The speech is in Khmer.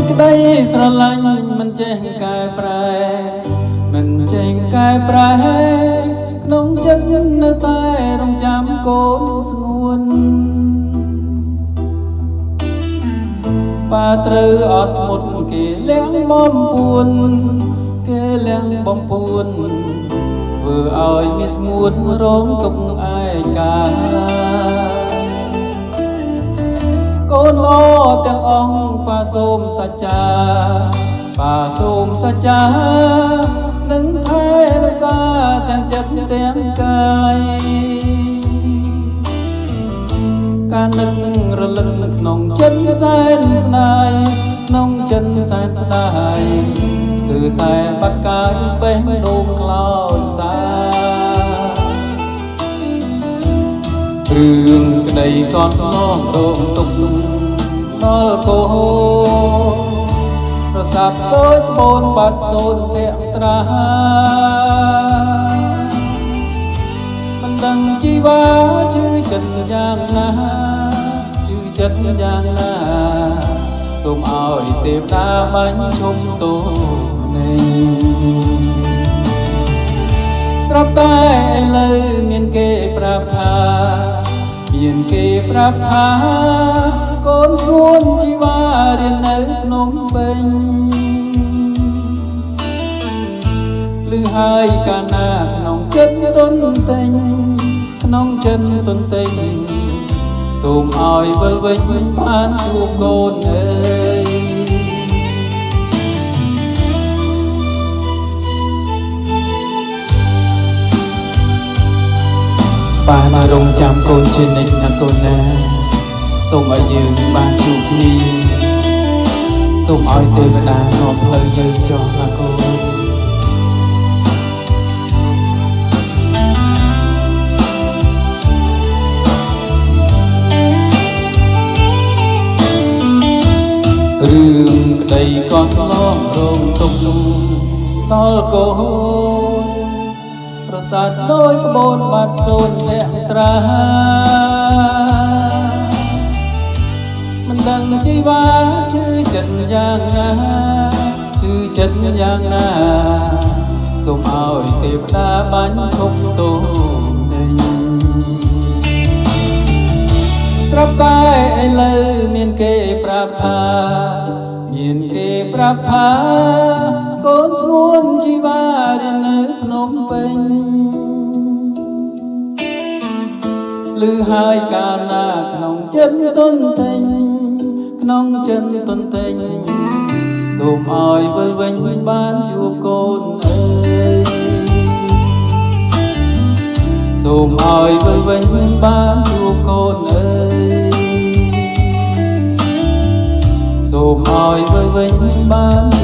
ក្តីស្រឡាញ់មិនចេះកែប្រែមិនចេះកែប្រែក្នុងចិត្តនៅតែរងចាំកូនស្ងួនប៉ាត្រូវអត់ធ្មត់គេលះបំពួនគេលះបំពួនធ្វើឲ្យមានស្ងួនរងទុកឯកាកូនល្អទាំងអង្គប៉ាសូមសច្ចាប៉ាសូមសច្ចានឹងថែរក្សាទាំងចិត្តទាំងកាយការនឹករលឹកក្នុងចិត្តសែនស្ដាយក្នុងចិត្តសែនស្ដាយគឺតែបាត់កាយបេះដូងខ្លោចផ្សារឿងក្តីកត់ឡងរងទុកដល់កូនប្រសាប់ដូចបូនបាត់សូនភក្ត្រាមិនដឹងជីវ៉ាជឿចិត្តយ៉ាងណាជឿចិត្តយ៉ាងណាសូមឲ្យទេវតាបាញ់ឈប់ទោនេះស្រាប់តែឥឡូវមានគេប្រាប់ថាមានគេប្រាប់ថាកូនស្ងួនជីវ៉ារៀននៅភ្នំពេញឮហើយកាលណាក្នុងចិត្តទុនទិញក្នុងចិត្តទុនទិញសូមឲ្យវិលវិញបានជួបកូនអើយប៉ាមករងចាំកូនជានិច្ចណាកូនណាសូមឲ្យយើងបានជួបគ្នាសូមឲ្យទេវតានាំផ្លូវយើងចុះណាកូនរឿងក្តីកត់ឡងរងទុកដល់កូនប្រសាទដោយក្បូនបាត់សូនភក្ត្រាមិនដឹងជីវ៉ាជឿចិត្តយ៉ាងណាជឿចិត្តយ៉ាងណាសូមឲ្យទេវតាបាញ់ឈប់ទោនេះស្រាប់តែឥឡូវមានគេប្រាប់ថាមានគេប្រាប់ថាកូនស្ងួនជីវ៉ារៀននៅភ្នំពេញឮហើយកាលណាក្នុងចិត្តទុនទិញក្នុងចិត្តទុនទិញសូមឲ្យវិលវិញបានជួបកូនអើយសូមឲ្យវិលវិញបានជួបកូនអើយសូមឲ្យវិលវិញបាន